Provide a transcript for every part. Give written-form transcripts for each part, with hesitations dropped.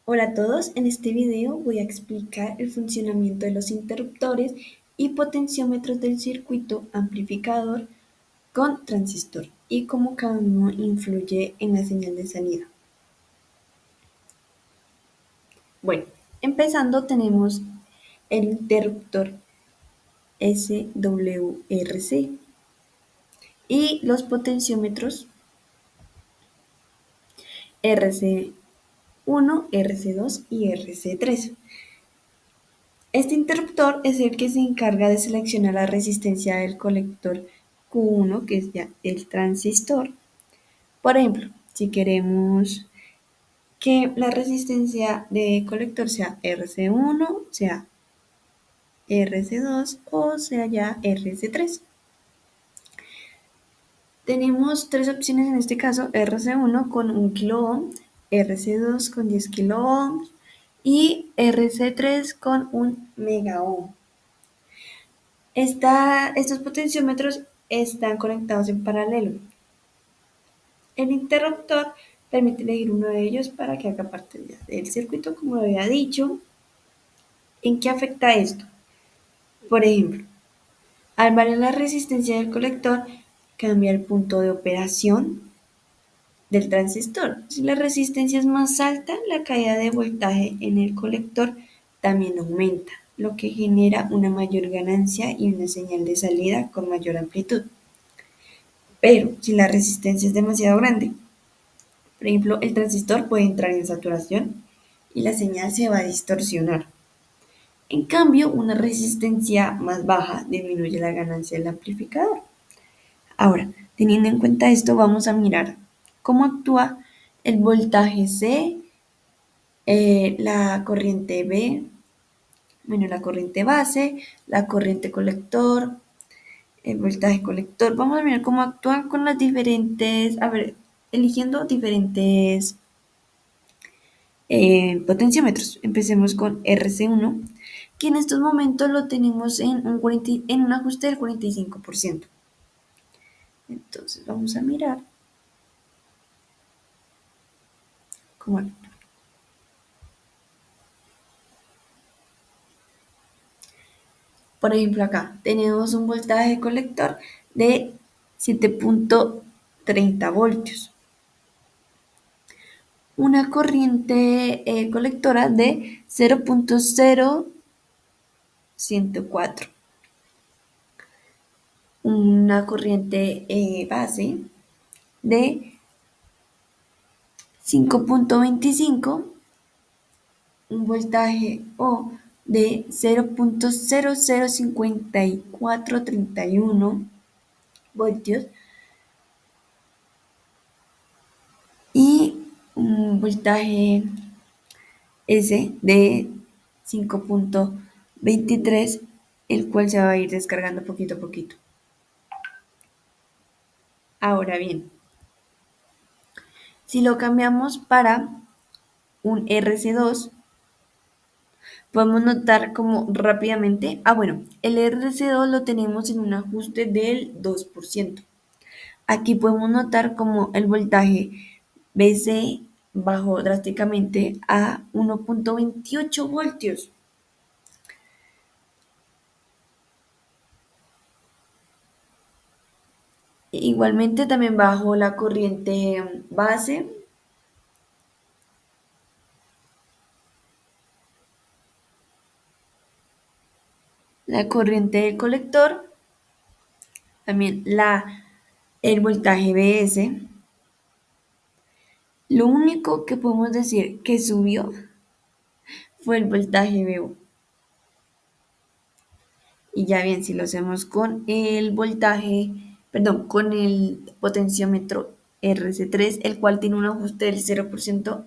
Hola a todos, en este video voy a explicar el funcionamiento de los interruptores y potenciómetros del circuito amplificador con transistor y cómo cada uno influye en la señal de salida. Bueno, empezando tenemos el interruptor SWRC y los potenciómetros RC1, RC2 y RC3. Este interruptor es el que se encarga de seleccionar la resistencia del colector Q1, que es ya el transistor. Por ejemplo, si queremos que la resistencia de colector sea RC1, sea RC2 o sea ya RC3. Tenemos tres opciones en este caso: RC1 con 1 kilo RC2 con 10 kilo y RC3 con 1 megaohm. Estos potenciómetros están conectados en paralelo. El interruptor permite elegir uno de ellos para que haga parte del circuito, como lo había dicho. ¿En qué afecta esto? Por ejemplo, al variar la resistencia del colector, cambia el punto de operación del transistor. Si la resistencia es más alta, la caída de voltaje en el colector también aumenta, lo que genera una mayor ganancia y una señal de salida con mayor amplitud. Pero si la resistencia es demasiado grande, por ejemplo, el transistor puede entrar en saturación y la señal se va a distorsionar. En cambio, una resistencia más baja disminuye la ganancia del amplificador. Ahora, teniendo en cuenta esto, vamos a mirar cómo actúa el voltaje C, la corriente B, bueno, la corriente base, la corriente colector, el voltaje colector. Vamos a mirar cómo actúan con las diferentes, eligiendo diferentes potenciómetros. Empecemos con RC1, que en estos momentos lo tenemos en un ajuste del 45%. Entonces vamos a mirar cómo actúa. Por ejemplo, acá tenemos un voltaje colector de 7.30 voltios. Una corriente colectora de 0.0104. Una corriente base de 5.25, un voltaje O de 0.005431 voltios y un voltaje S de 5.23, el cual se va a ir descargando poquito a poquito. Ahora bien, si lo cambiamos para un RC2, podemos notar como rápidamente, bueno, el RC2 lo tenemos en un ajuste del 2%. Aquí podemos notar como el voltaje BC bajó drásticamente a 1.28 voltios. Igualmente también bajó la corriente base. La corriente del colector, también el voltaje BS. Lo único que podemos decir que subió fue el voltaje BO. Y ya bien, si lo hacemos con el voltaje, perdón, con el potenciómetro RC3, el cual tiene un ajuste del 0%,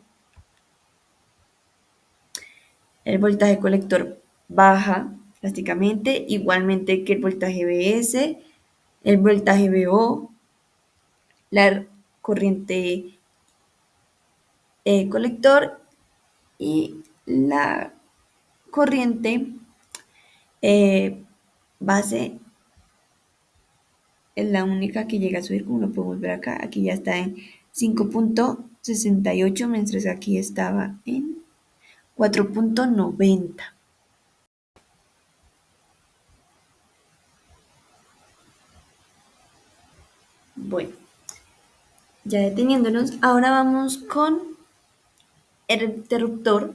el voltaje colector baja drásticamente, igualmente que el voltaje BS, el voltaje BO, la corriente colector y la corriente base es la única que llega a subir, como lo podemos ver aquí ya está en 5.68, mientras que aquí estaba en 4.90. Bueno, ya deteniéndonos, ahora vamos con el interruptor,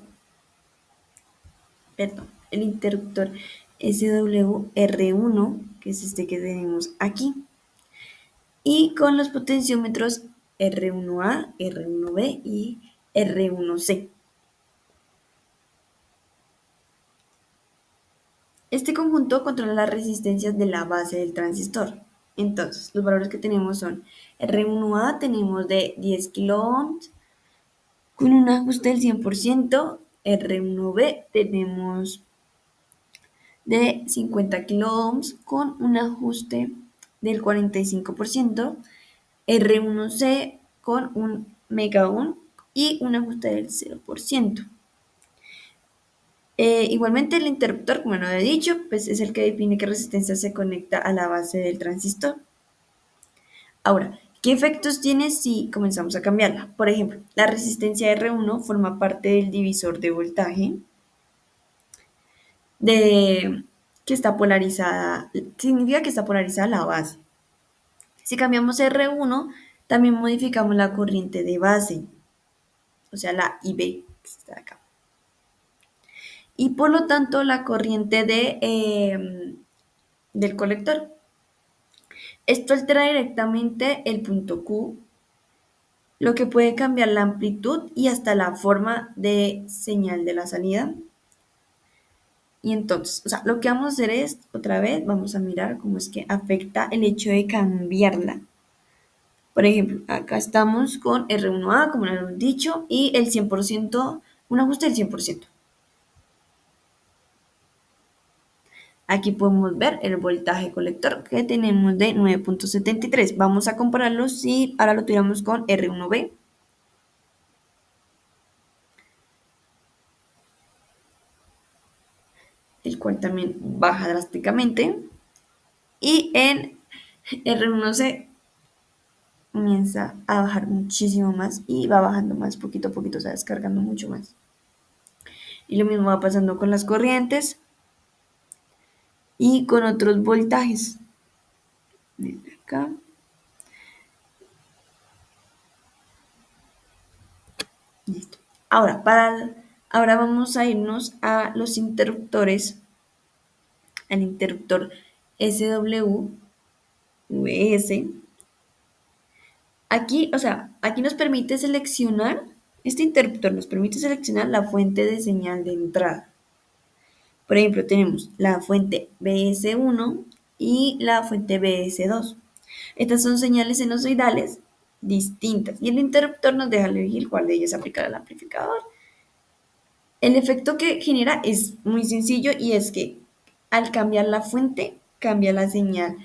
perdón, el interruptor SWR1, que es este que tenemos aquí, y con los potenciómetros R1A, R1B y R1C. Este conjunto controla las resistencias de la base del transistor. Entonces, los valores que tenemos son R1A tenemos de 10 kiloohms con un ajuste del 100%, R1B tenemos de 50 kiloohms con un ajuste del 45%, R1C con un megaohm y un ajuste del 0%. Igualmente el interruptor, como lo he dicho, pues es el que define qué resistencia se conecta a la base del transistor. Ahora, ¿qué efectos tiene si comenzamos a cambiarla? Por ejemplo, la resistencia R1 forma parte del divisor de voltaje de, que está polarizada, significa que está polarizada la base. Si cambiamos R1, también modificamos la corriente de base, o sea, la IB, que está acá. Y por lo tanto, la corriente del colector. Esto altera directamente el punto Q, lo que puede cambiar la amplitud y hasta la forma de señal de la salida. Y entonces, o sea, lo que vamos a hacer es, otra vez, vamos a mirar cómo es que afecta el hecho de cambiarla. Por ejemplo, acá estamos con R1A, como lo hemos dicho, y el 100%, un ajuste del 100%. Aquí podemos ver el voltaje colector que tenemos de 9.73. Vamos a compararlo si ahora lo tuviéramos con R1B. El cual también baja drásticamente. Y en R1C comienza a bajar muchísimo más y va bajando más poquito a poquito, o sea, descargando mucho más. Y lo mismo va pasando con las corrientes y con otros voltajes. Desde acá. Listo. Ahora vamos a irnos a los interruptores, al interruptor SWVS. Aquí, o sea, aquí nos permite seleccionar, este interruptor nos permite seleccionar la fuente de señal de entrada. Por ejemplo, tenemos la fuente BS1 y la fuente BS2. Estas son señales sinusoidales distintas y el interruptor nos deja elegir cuál de ellas aplicar al amplificador. El efecto que genera es muy sencillo y es que al cambiar la fuente, cambia la señal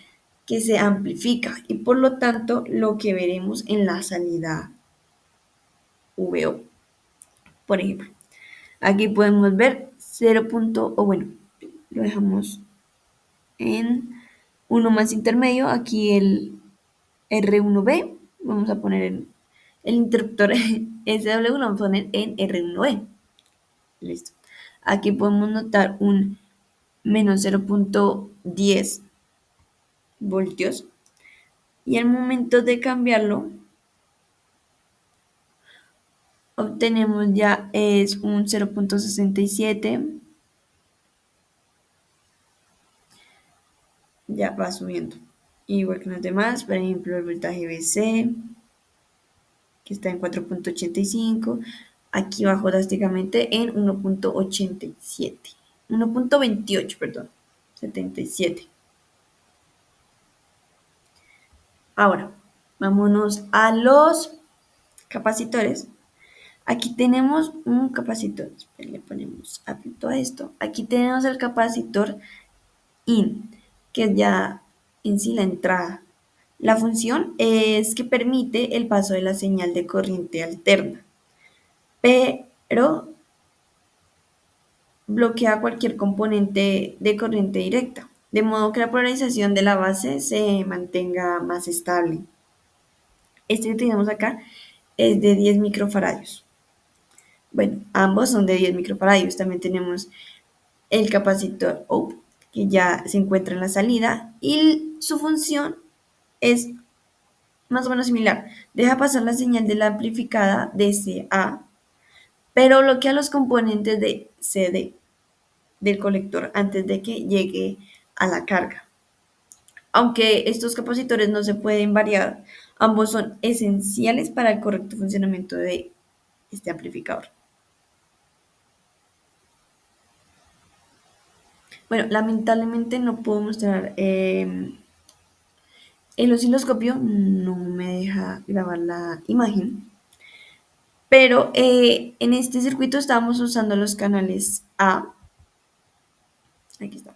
que se amplifica y por lo tanto lo que veremos en la salida VO. Por ejemplo, aquí podemos ver 0. O bueno, lo dejamos en uno más intermedio, aquí el R1B, vamos a poner el interruptor SW, lo vamos a poner en R1B. Listo. Aquí podemos notar un menos 0.10 voltios y al momento de cambiarlo obtenemos ya es un 0.67, ya va subiendo. Igual que los demás, por ejemplo el voltaje BC, que está en 4.85, aquí bajó drásticamente en 1.87, 1.28, perdón, 77. Ahora, vámonos a los capacitores. Aquí tenemos un capacitor, le ponemos apito a esto. Aquí tenemos el capacitor IN, que es ya en sí la entrada. La función es que permite el paso de la señal de corriente alterna, pero bloquea cualquier componente de corriente directa, de modo que la polarización de la base se mantenga más estable. Este que tenemos acá es de 10 microfaradios. Bueno, ambos son de 10 microfaradios. También tenemos el capacitor OPE, que ya se encuentra en la salida, y su función es más o menos similar. Deja pasar la señal de la amplificada DC-A, pero bloquea los componentes de CD del colector antes de que llegue a la carga. Aunque estos capacitores no se pueden variar, ambos son esenciales para el correcto funcionamiento de este amplificador. Bueno, lamentablemente no puedo mostrar el osciloscopio, no me deja grabar la imagen, pero en este circuito estábamos usando los canales A, aquí está,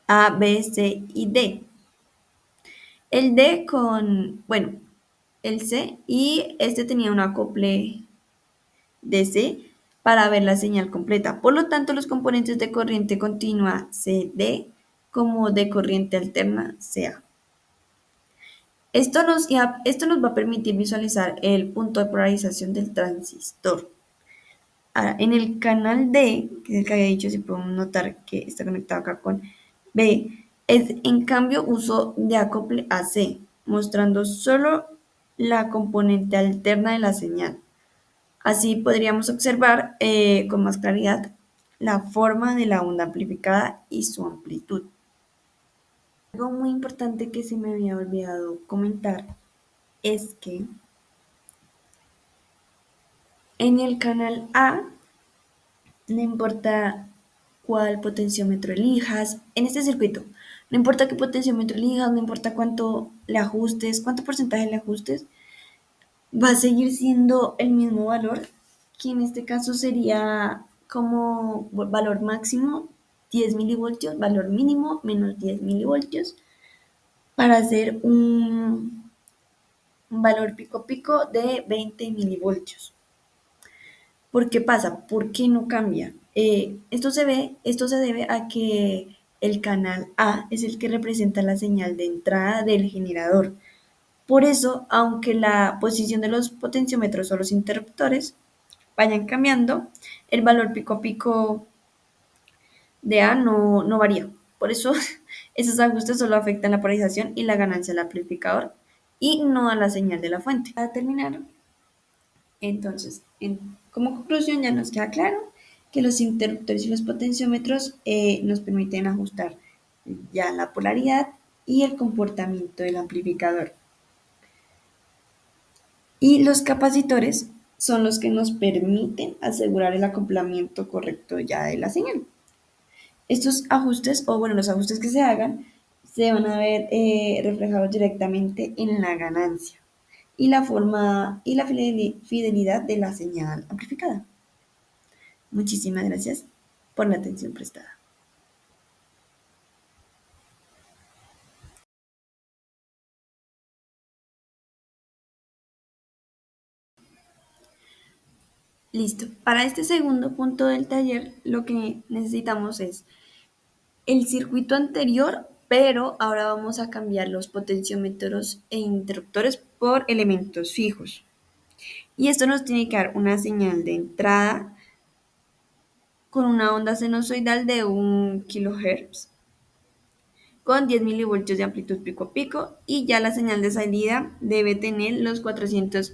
A, B, C y D. El D con, bueno, el C y este tenía un acople DC para ver la señal completa. Por lo tanto, los componentes de corriente continua CD como de corriente alterna CA. Esto nos va a permitir visualizar el punto de polarización del transistor. Ahora, en el canal D, que es el que había dicho, si podemos notar que está conectado acá con B, es en cambio uso de acople AC, mostrando solo la componente alterna de la señal. Así podríamos observar con más claridad la forma de la onda amplificada y su amplitud. Algo muy importante que se me había olvidado comentar es que en el canal A, no importa cuál potenciómetro elijas, en este circuito, no importa qué potenciómetro elijas, no importa cuánto le ajustes, cuánto porcentaje le ajustes, va a seguir siendo el mismo valor, que en este caso sería como valor máximo 10 milivoltios, valor mínimo menos 10 milivoltios, para hacer un valor pico pico de 20 milivoltios. ¿Por qué pasa? ¿Por qué no cambia? Esto se debe a que el canal A es el que representa la señal de entrada del generador. Por eso, aunque la posición de los potenciómetros o los interruptores vayan cambiando, el valor pico a pico de A no varía. Por eso, esos ajustes solo afectan la polarización y la ganancia del amplificador y no a la señal de la fuente. Para terminar, entonces, como conclusión ya nos queda claro que los interruptores y los potenciómetros nos permiten ajustar ya la polaridad y el comportamiento del amplificador. Y los capacitores son los que nos permiten asegurar el acoplamiento correcto ya de la señal. Estos ajustes, o bueno, los ajustes que se hagan, se van a ver reflejados directamente en la ganancia y la forma y la fidelidad de la señal amplificada. Muchísimas gracias por la atención prestada. Listo. Para este segundo punto del taller, lo que necesitamos es el circuito anterior, pero ahora vamos a cambiar los potenciómetros e interruptores por elementos fijos. Y esto nos tiene que dar una señal de entrada con una onda sinusoidal de 1 kHz con 10 milivoltios de amplitud pico a pico y ya la señal de salida debe tener los 400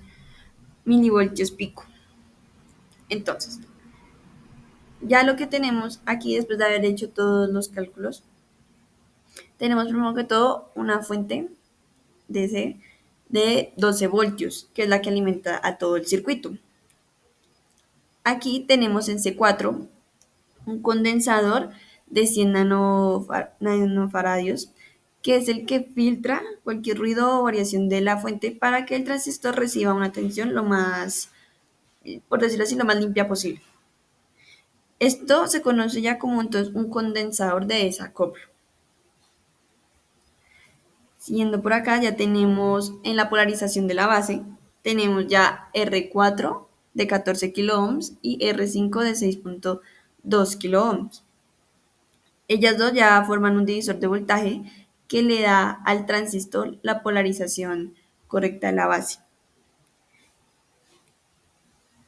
milivoltios pico. Entonces, ya lo que tenemos aquí después de haber hecho todos los cálculos, tenemos primero que todo una fuente DC de 12 voltios, que es la que alimenta a todo el circuito. Aquí tenemos en C4 un condensador de 100 nanofaradios, que es el que filtra cualquier ruido o variación de la fuente para que el transistor reciba una tensión lo más, por decirlo así, lo más limpia posible. Esto se conoce ya como entonces un condensador de desacoplo. Siguiendo por acá ya tenemos en la polarización de la base, tenemos ya R4 de 14 kiloohms y R5 de 6.2 kiloohms. Ellas dos ya forman un divisor de voltaje que le da al transistor la polarización correcta de la base.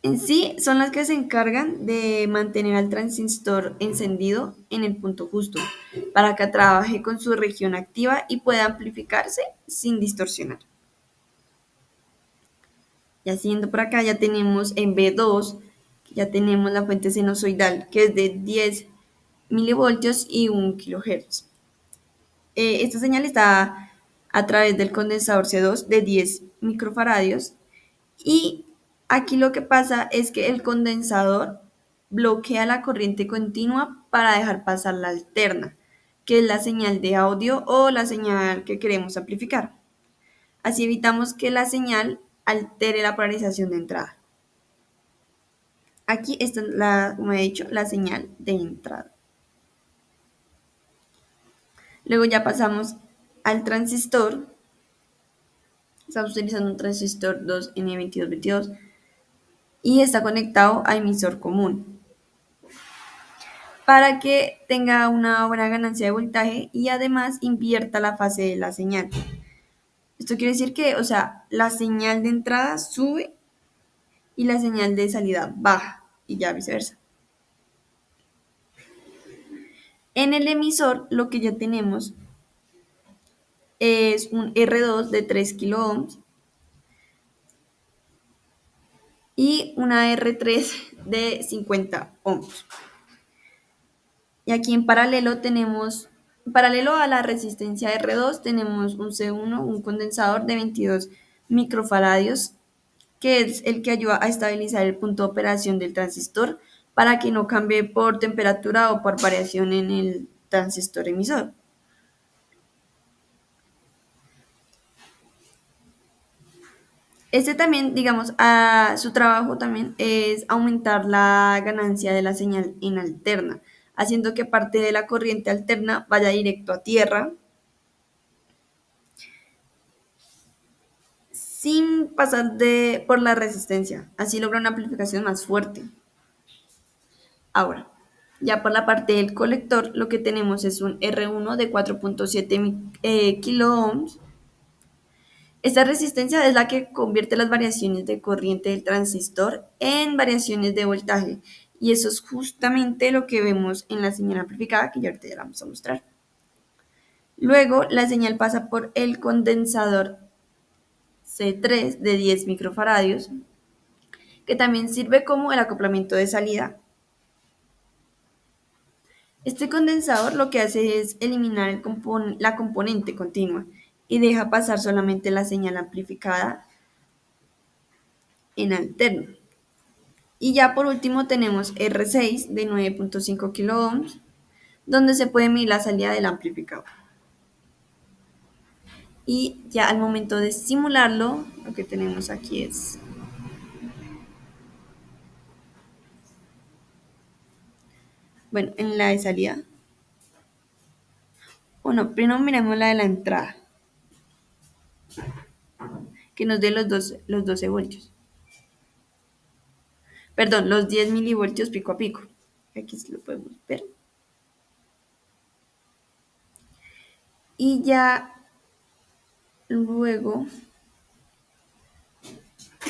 En sí, son las que se encargan de mantener al transistor encendido en el punto justo, para que trabaje con su región activa y pueda amplificarse sin distorsionar. Ya siguiendo por acá, ya tenemos en B2, ya tenemos la fuente sinusoidal, que es de 10 milivoltios y 1 kHz. Esta señal está a través del condensador C2 de 10 microfaradios y aquí lo que pasa es que el condensador bloquea la corriente continua para dejar pasar la alterna, que es la señal de audio o la señal que queremos amplificar. Así evitamos que la señal altere la polarización de entrada. Aquí está, como he dicho, la señal de entrada. Luego ya pasamos al transistor. Estamos utilizando un transistor 2N2222 y está conectado a emisor común para que tenga una buena ganancia de voltaje y además invierta la fase de la señal. Esto quiere decir que, o sea, la señal de entrada sube y la señal de salida baja y ya viceversa. En el emisor lo que ya tenemos es un R2 de 3 kiloohms y una R3 de 50 ohms. Y aquí en paralelo tenemos, paralelo a la resistencia R2, tenemos un C1, un condensador de 22 microfaradios, que es el que ayuda a estabilizar el punto de operación del transistor para que no cambie por temperatura o por variación en el transistor emisor. Este también, digamos, su trabajo también es aumentar la ganancia de la señal en alterna, haciendo que parte de la corriente alterna vaya directo a tierra sin pasar por la resistencia. Así logra una amplificación más fuerte. Ahora, ya por la parte del colector, lo que tenemos es un R1 de 4.7 kiloohms. Esta resistencia es la que convierte las variaciones de corriente del transistor en variaciones de voltaje. Y eso es justamente lo que vemos en la señal amplificada, que ya ahorita ya la vamos a mostrar. Luego, la señal pasa por el condensador C3 de 10 microfaradios, que también sirve como el acoplamiento de salida. Este condensador lo que hace es eliminar la componente continua y deja pasar solamente la señal amplificada en alterno. Y ya por último tenemos R6 de 9.5 kiloohms, donde se puede medir la salida del amplificador. Y ya al momento de simularlo, lo que tenemos aquí es bueno, en la de salida. Bueno, primero miremos la de la entrada, que nos dé los 12 voltios. Perdón, los 10 milivoltios pico a pico. Aquí lo podemos ver. Y ya luego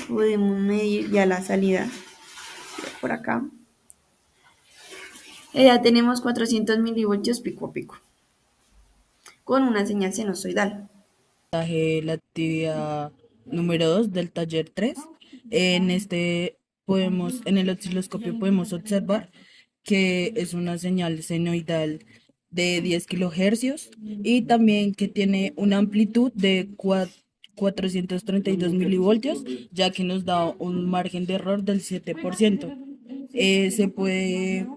podemos medir ya la salida por acá. Y ya tenemos 400 milivoltios pico a pico con una señal sinusoidal. La actividad número 2 del taller 3. En el osciloscopio podemos observar que es una señal senoidal de 10 kilohercios y también que tiene una amplitud de 432 milivoltios, ya que nos da un margen de error del 7%. Se puede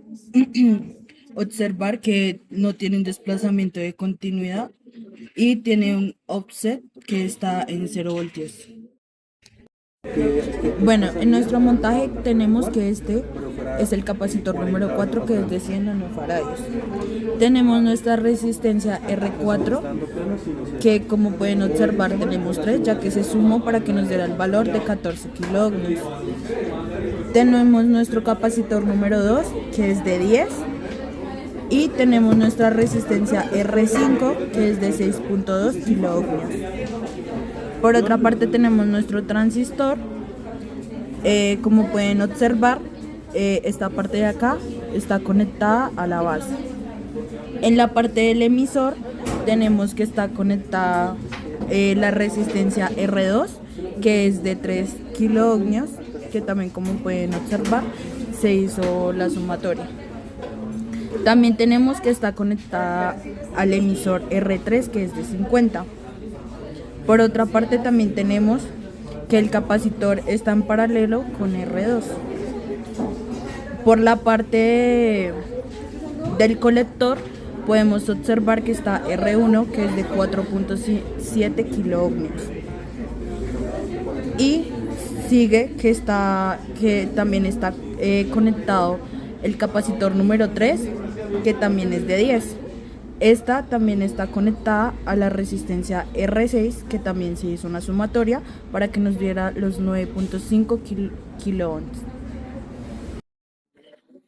observar que no tiene un desplazamiento de continuidad y tiene un offset que está en 0 voltios. Bueno, en nuestro montaje tenemos que este es el capacitor número 4, que es de 100 nanofaradios. Tenemos nuestra resistencia R4, que como pueden observar tenemos 3, ya que se sumó para que nos diera el valor de 14 kiloohms. Tenemos nuestro capacitor número 2, que es de 10. Y tenemos nuestra resistencia R5, que es de 6.2 kiloohms. Por otra parte tenemos nuestro transistor, Como pueden observar, esta parte de acá está conectada a la base. En la parte del emisor tenemos que está conectada la resistencia R2, que es de 3 kiloohmios, que también como pueden observar se hizo la sumatoria. También tenemos que está conectada al emisor R3, que es de 50. Por otra parte también tenemos que el capacitor está en paralelo con R2. Por la parte del colector podemos observar que está R1, que es de 4.7 kiloohmios. Y sigue que también está conectado el capacitor número 3, que también es de 10. Esta también está conectada a la resistencia R6, que también se hizo una sumatoria para que nos diera los 9.5 kiloohms.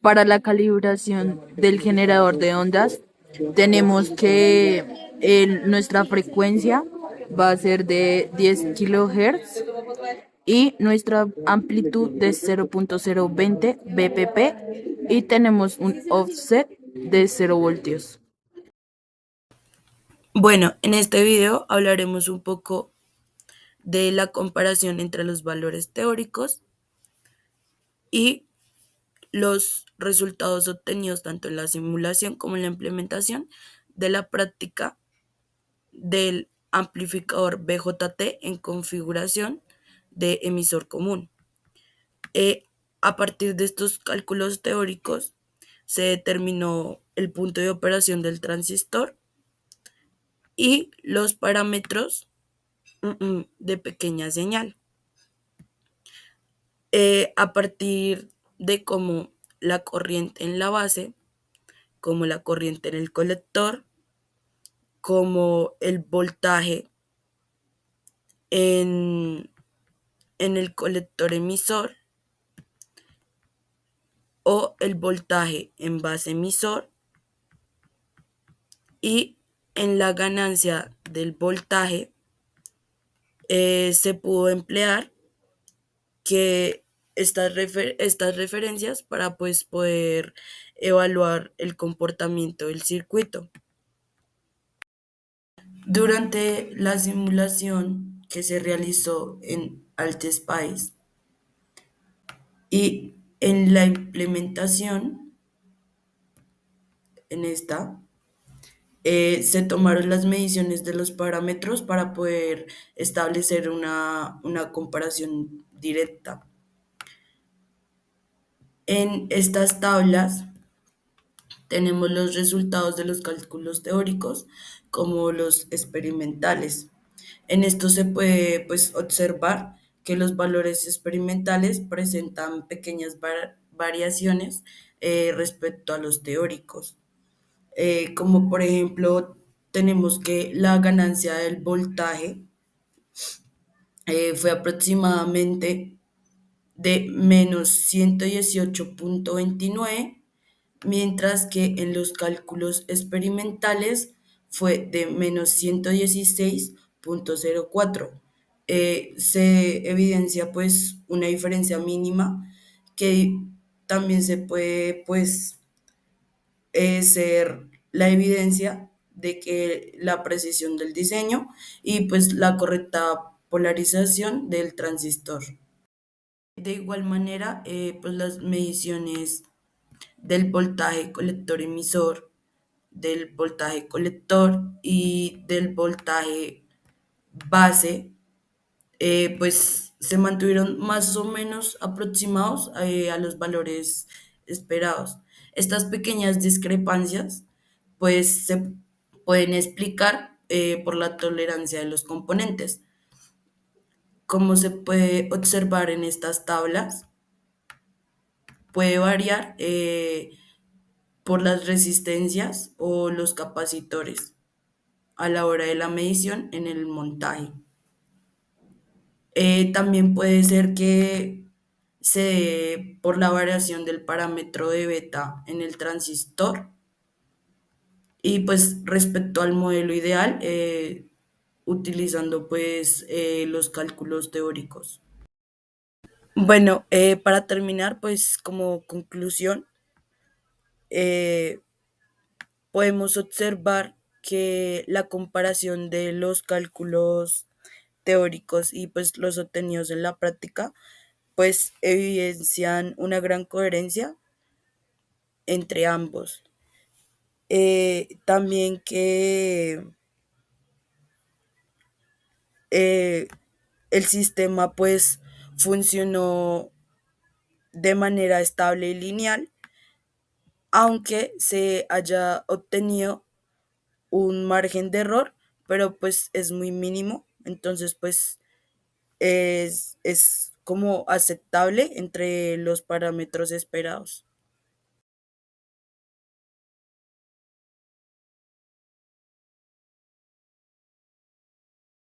Para la calibración del generador de ondas, tenemos que nuestra frecuencia va a ser de 10 kHz y nuestra amplitud de 0.020 bpp y tenemos un offset de 0 voltios. Bueno, en este video hablaremos un poco de la comparación entre los valores teóricos y los resultados obtenidos tanto en la simulación como en la implementación de la práctica del amplificador BJT en configuración de emisor común. A partir de estos cálculos teóricos se determinó el punto de operación del transistor y los parámetros de pequeña señal. A partir de cómo la corriente en la base, como la corriente en el colector, como el voltaje en, en el colector emisor o el voltaje en base emisor, y en la ganancia del voltaje se pudo emplear que estas referencias para pues poder evaluar el comportamiento del circuito. Durante la simulación que se realizó en AltSpice y en la implementación, en esta, se tomaron las mediciones de los parámetros para poder establecer una comparación directa. En estas tablas tenemos los resultados de los cálculos teóricos como los experimentales. En esto se puede pues, observar que los valores experimentales presentan pequeñas variaciones respecto a los teóricos. Como por ejemplo, tenemos que la ganancia del voltaje fue aproximadamente de menos 118.29, mientras que en los cálculos experimentales fue de menos 116.04. Se evidencia pues una diferencia mínima que también se puede pues ser la evidencia de que la precisión del diseño y pues la correcta polarización del transistor. De igual manera, pues las mediciones del voltaje colector emisor, del voltaje colector y del voltaje base, pues se mantuvieron más o menos aproximados a los valores esperados. Estas pequeñas discrepancias pues se pueden explicar por la tolerancia de los componentes. Como se puede observar en estas tablas, puede variar por las resistencias o los capacitores a la hora de la medición en el montaje. También puede ser que se dé por la variación del parámetro de beta en el transistor y pues respecto al modelo ideal, utilizando pues los cálculos teóricos. Bueno, para terminar, pues como conclusión, eh, podemos observar que la comparación de los cálculos teóricos y pues los obtenidos en la práctica, pues evidencian una gran coherencia entre ambos. También que eh, el sistema pues funcionó de manera estable y lineal, aunque se haya obtenido un margen de error, pero pues es muy mínimo, entonces pues es como aceptable entre los parámetros esperados.